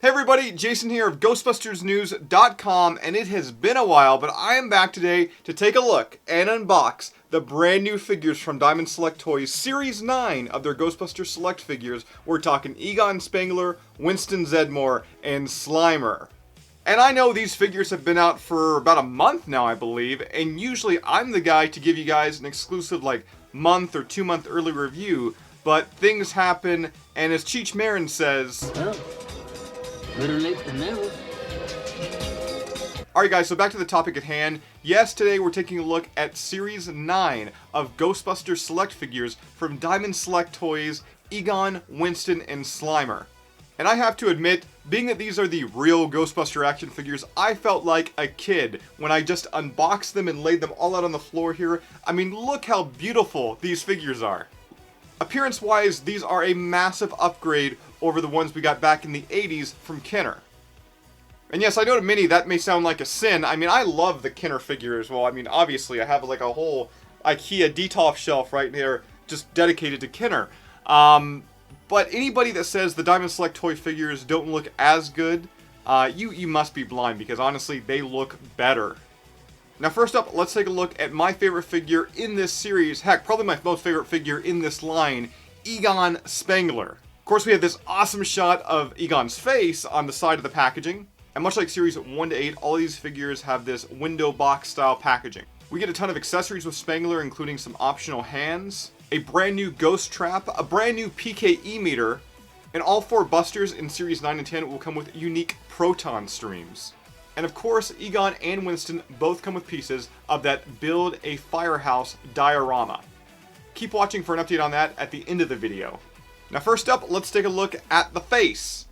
Hey everybody, Jason here of GhostbustersNews.com, and it has been a while, but I am back today to take a look and unbox the brand new figures from Diamond Select Toys, Series 9 of their Ghostbusters Select figures. We're talking Egon Spengler, Winston Zeddemore, and Slimer. And I know these figures have been out for about a month now, I believe, and usually I'm the guy to give you guys an exclusive month or 2 month early review, but things happen, and as Cheech Marin says... Well, better late than never. Alright guys, so back to the topic at hand. Yes, today we're taking a look at Series 9 of Ghostbusters Select figures from Diamond Select Toys, Egon, Winston, and Slimer. And I have to admit, being that these are the real Ghostbuster action figures, I felt like a kid when I just unboxed them and laid them all out on the floor here. I mean, look how beautiful these figures are. Appearance-wise, these are a massive upgrade over the ones we got back in the 80s from Kenner. And yes, I know to many that may sound like a sin. I mean, I love the Kenner figure as well. I mean, obviously, I have like a whole IKEA Detolf shelf right here just dedicated to Kenner. But anybody that says the Diamond Select toy figures don't look as good, you must be blind, because honestly, they look better. Now first up, let's take a look at my favorite figure in this series, heck, probably my most favorite figure in this line, Egon Spengler. Of course, we have this awesome shot of Egon's face on the side of the packaging, and much like Series 1 to 8, all of these figures have this window box style packaging. We get a ton of accessories with Spengler, including some optional hands, a brand new ghost trap, a brand new PKE meter, and all 4 Busters in Series 9 and 10 will come with unique proton streams. And of course, Egon and Winston both come with pieces of that Build a Firehouse diorama. Keep watching for an update on that at the end of the video. Now first up, let's take a look at the face.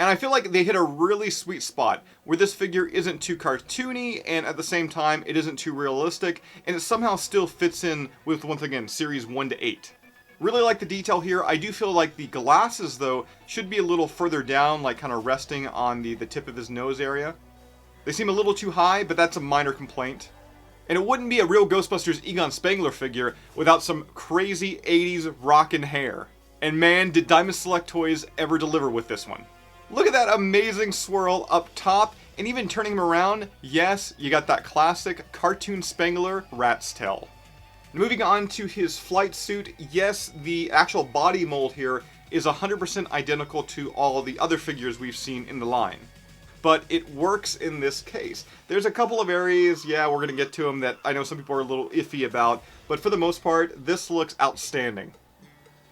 And I feel like they hit a really sweet spot where this figure isn't too cartoony, and at the same time it isn't too realistic, and it somehow still fits in with, once again, Series 1 to 8. Really like the detail here. I do feel like the glasses, though, should be a little further down, like kind of resting on the tip of his nose area. They seem a little too high, but that's a minor complaint. And it wouldn't be a real Ghostbusters Egon Spengler figure without some crazy 80s rockin' hair. And man, did Diamond Select Toys ever deliver with this one. Look at that amazing swirl up top, and even turning him around, yes, you got that classic cartoon Spengler rat's tail. Moving on to his flight suit, yes, the actual body mold here is 100% identical to all the other figures we've seen in the line. But it works in this case. There's a couple of areas, yeah, we're going to get to them, that I know some people are a little iffy about, but for the most part, this looks outstanding.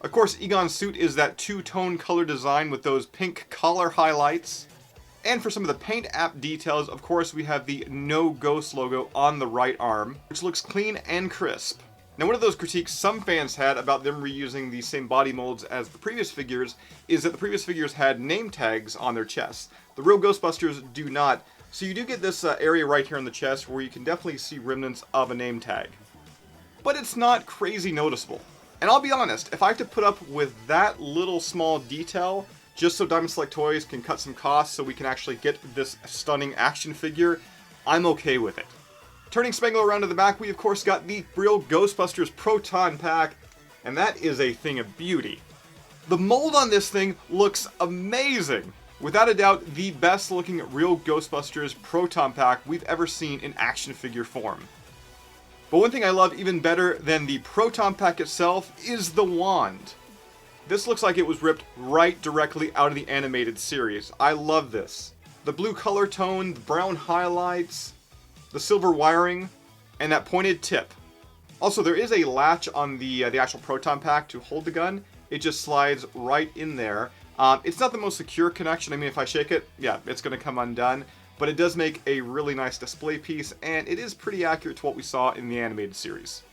Of course, Egon's suit is that two-tone color design with those pink collar highlights. And for some of the paint app details, of course, we have the No Ghost logo on the right arm, which looks clean and crisp. Now, one of those critiques some fans had about them reusing the same body molds as the previous figures is that the previous figures had name tags on their chests. The real Ghostbusters do not, so you do get this area right here on the chest where you can definitely see remnants of a name tag. But it's not crazy noticeable. And I'll be honest, if I have to put up with that little small detail just so Diamond Select Toys can cut some costs so we can actually get this stunning action figure, I'm okay with it. Turning Spengler around to the back, we of course got the Real Ghostbusters Proton Pack, and that is a thing of beauty. The mold on this thing looks amazing. Without a doubt, the best looking Real Ghostbusters Proton Pack we've ever seen in action figure form. But one thing I love even better than the Proton Pack itself is the wand. This looks like it was ripped right directly out of the animated series. I love this. The blue color tone, the brown highlights, the silver wiring, and that pointed tip. Also, there is a latch on the actual Proton Pack to hold the gun. It just slides right in there. It's not the most secure connection. I mean, if I shake it, yeah, it's going to come undone. But it does make a really nice display piece, and it is pretty accurate to what we saw in the animated series.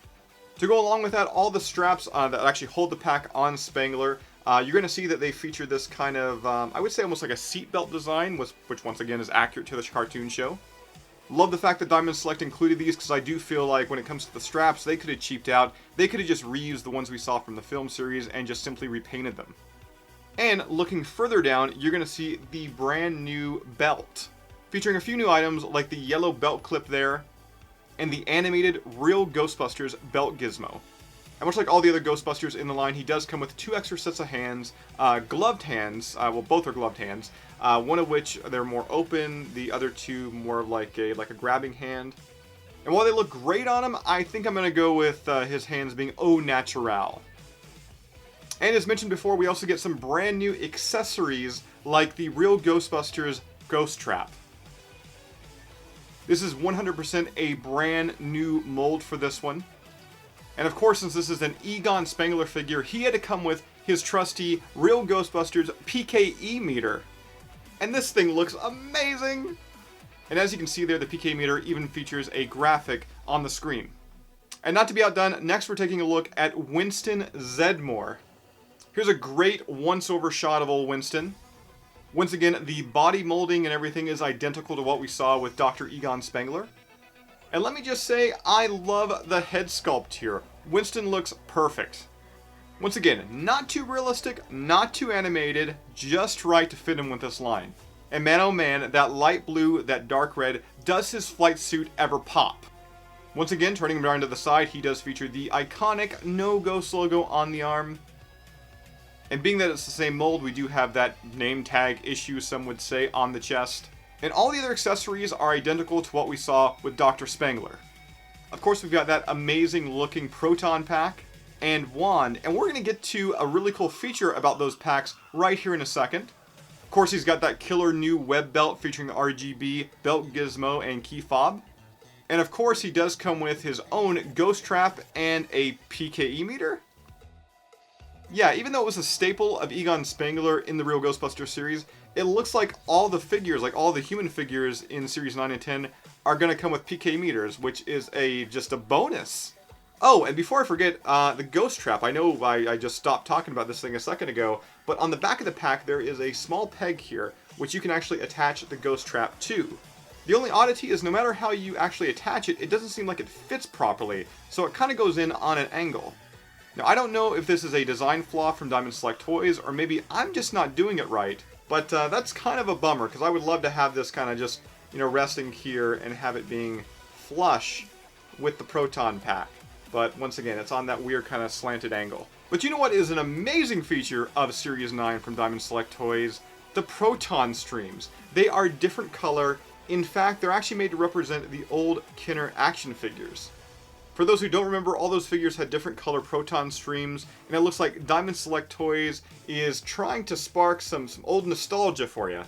To go along with that, all the straps that actually hold the pack on Spengler, you're going to see that they feature this kind of, I would say almost like a seatbelt design, which once again is accurate to the cartoon show. Love the fact that Diamond Select included these, because I do feel like when it comes to the straps, they could have cheaped out. They could have just reused the ones we saw from the film series and just simply repainted them. And looking further down, you're going to see the brand new belt, featuring a few new items like the yellow belt clip there, and the animated Real Ghostbusters belt gizmo. And much like all the other Ghostbusters in the line, he does come with 2 extra sets of hands, gloved hands, well both are gloved hands, one of which they're more open, the other 2 more like a grabbing hand. And while they look great on him, I think I'm going to go with his hands being au naturel. And as mentioned before, we also get some brand new accessories like the Real Ghostbusters Ghost Trap. This is 100% a brand new mold for this one. And of course, since this is an Egon Spengler figure, he had to come with his trusty Real Ghostbusters PKE meter. And this thing looks amazing! And as you can see there, the PK meter even features a graphic on the screen. And not to be outdone, next we're taking a look at Winston Zeddemore. Here's a great once-over shot of old Winston. Once again, the body molding and everything is identical to what we saw with Dr. Egon Spengler. And let me just say, I love the head sculpt here. Winston looks perfect. Once again, not too realistic, not too animated, just right to fit him with this line. And man oh man, that light blue, that dark red, does his flight suit ever pop? Once again, turning him around to the side, he does feature the iconic No Ghost logo on the arm. And being that it's the same mold, we do have that name tag issue, some would say, on the chest. And all the other accessories are identical to what we saw with Dr. Spengler. Of course, we've got that amazing looking proton pack and wand, and we're going to get to a really cool feature about those packs right here in a second. Of course, he's got that killer new web belt featuring the RGB belt gizmo and key fob. And of course, he does come with his own ghost trap and a PKE meter. Yeah, even though it was a staple of Egon Spengler in the Real Ghostbusters series, it looks like all the figures, like all the human figures in Series 9 and 10, are going to come with PK meters, which is just a bonus. Oh, and before I forget, the ghost trap. I know I just stopped talking about this thing a second ago, but on the back of the pack there is a small peg here, which you can actually attach the ghost trap to. The only oddity is no matter how you actually attach it, it doesn't seem like it fits properly, so it kind of goes in on an angle. Now, I don't know if this is a design flaw from Diamond Select Toys, or maybe I'm just not doing it right, but that's kind of a bummer, because I would love to have this kind of just, resting here and have it being flush with the proton pack. But once again, it's on that weird kind of slanted angle. But you know what is an amazing feature of Series 9 from Diamond Select Toys? The proton streams. They are different color. In fact, they're actually made to represent the old Kenner action figures. For those who don't remember, all those figures had different color proton streams, and it looks like Diamond Select Toys is trying to spark some old nostalgia for you.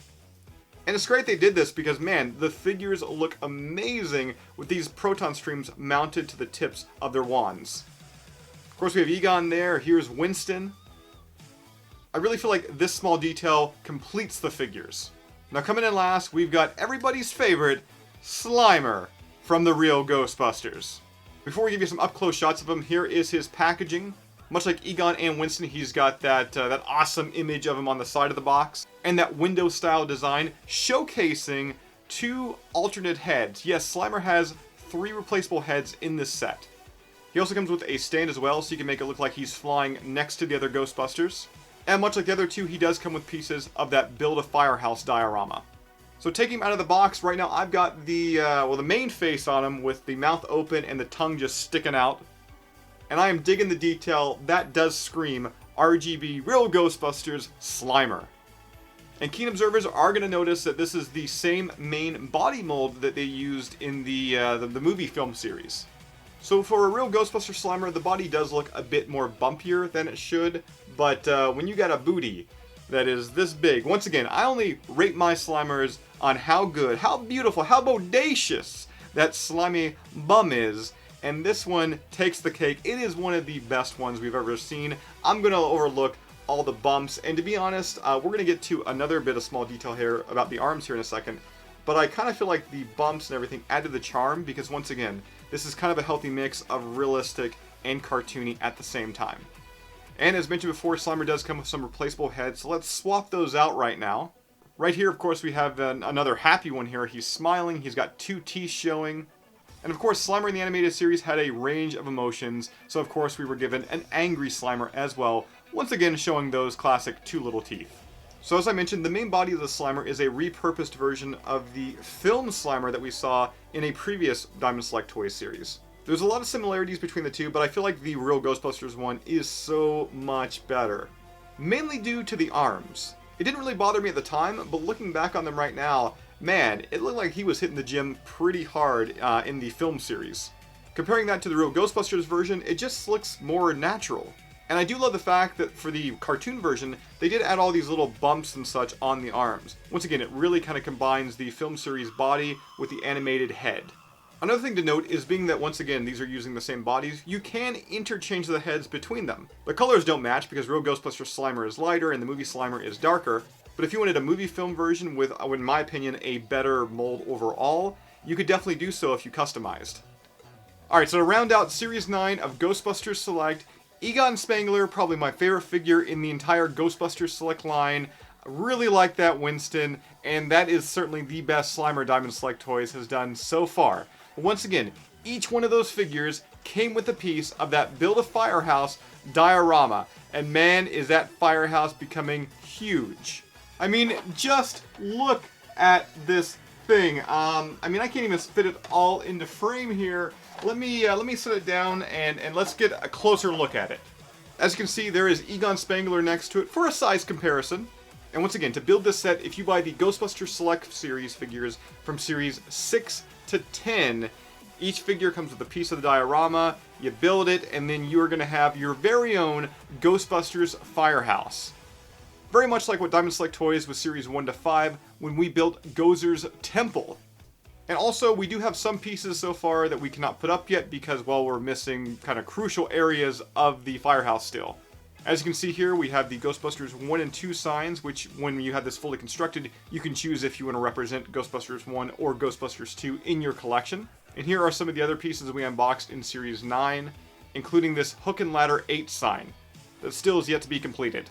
And it's great they did this because, man, the figures look amazing with these proton streams mounted to the tips of their wands. Of course, we have Egon there. Here's Winston. I really feel like this small detail completes the figures. Now, coming in last, we've got everybody's favorite, Slimer from the Real Ghostbusters. Before we give you some up-close shots of him, here is his packaging. Much like Egon and Winston, he's got that awesome image of him on the side of the box, and that window-style design showcasing 2 alternate heads. Yes, Slimer has 3 replaceable heads in this set. He also comes with a stand as well, so you can make it look like he's flying next to the other Ghostbusters. And much like the other 2, he does come with pieces of that Build a Firehouse diorama. So taking him out of the box, right now I've got the main face on him with the mouth open and the tongue just sticking out. And I am digging the detail. That does scream RGB Real Ghostbusters Slimer. And keen observers are going to notice that this is the same main body mold that they used in the movie film series. So for a Real Ghostbuster Slimer, the body does look a bit more bumpier than it should, but when you got a booty that is this big, once again, I only rate my Slimers on how good, how beautiful, how bodacious that slimy bum is, and this one takes the cake. It is one of the best ones we've ever seen. I'm going to overlook all the bumps, and to be honest, we're going to get to another bit of small detail here about the arms here in a second, but I kind of feel like the bumps and everything add to the charm, because once again, this is kind of a healthy mix of realistic and cartoony at the same time. And as mentioned before, Slimer does come with some replaceable heads, so let's swap those out right now. Right here, of course, we have another happy one here. He's smiling, he's got 2 teeth showing. And of course, Slimer in the animated series had a range of emotions, so of course we were given an angry Slimer as well, once again showing those classic 2 little teeth. So as I mentioned, the main body of the Slimer is a repurposed version of the film Slimer that we saw in a previous Diamond Select Toys series. There's a lot of similarities between the two, but I feel like the Real Ghostbusters one is so much better. Mainly due to the arms. It didn't really bother me at the time, but looking back on them right now, man, it looked like he was hitting the gym pretty hard in the film series. Comparing that to the Real Ghostbusters version, it just looks more natural. And I do love the fact that for the cartoon version, they did add all these little bumps and such on the arms. Once again, it really kind of combines the film series body with the animated head. Another thing to note is being that once again these are using the same bodies, you can interchange the heads between them. The colors don't match because Real Ghostbusters Slimer is lighter and the movie Slimer is darker, but if you wanted a movie film version with, in my opinion, a better mold overall, you could definitely do so if you customized. Alright, so to round out Series 9 of Ghostbusters Select, Egon Spengler, probably my favorite figure in the entire Ghostbusters Select line. I really like that Winston, and that is certainly the best Slimer Diamond Select Toys has done so far. Once again, each one of those figures came with a piece of that Build a Firehouse diorama, and man, is that firehouse becoming huge. I mean, just look at this thing. I mean, I can't even fit it all into frame here. Let me set it down and let's get a closer look at it. As you can see, there is Egon Spengler next to it for a size comparison. And once again, to build this set, if you buy the Ghostbusters Select Series figures from Series 6 to 10, each figure comes with a piece of the diorama, you build it, and then you're going to have your very own Ghostbusters Firehouse. Very much like what Diamond Select Toys was Series 1 to 5 when we built Gozer's Temple. And also, we do have some pieces so far that we cannot put up yet because, well, we're missing kind of crucial areas of the firehouse still. As you can see here, we have the Ghostbusters 1 and 2 signs, which when you have this fully constructed, you can choose if you want to represent Ghostbusters 1 or Ghostbusters 2 in your collection. And here are some of the other pieces we unboxed in Series 9, including this Hook and Ladder 8 sign that still is yet to be completed.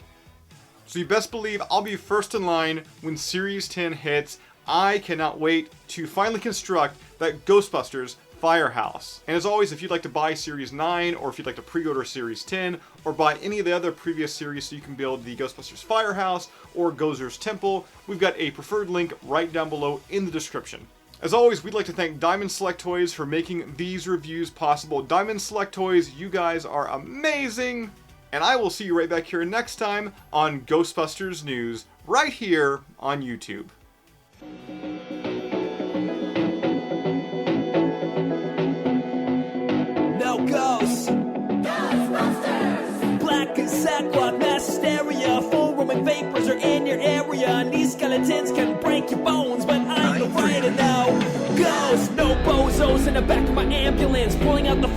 So you best believe I'll be first in line when Series 10 hits. I cannot wait to finally construct that Ghostbusters Firehouse. And as always, if you'd like to buy Series 9, or if you'd like to pre-order Series 10, or buy any of the other previous series so you can build the Ghostbusters Firehouse or Gozer's Temple, we've got a preferred link right down below in the description. As always, we'd like to thank Diamond Select Toys for making these reviews possible. Diamond Select Toys, you guys are amazing! And I will see you right back here next time on Ghostbusters News, right here on YouTube. No ghosts. Ghostbusters. Black and sackcloth, mass hysteria. Full rooming vapors are in your area. And these skeletons can break your bones, but I'm the writer now. Ghosts, no bozos in the back of my ambulance, pulling out the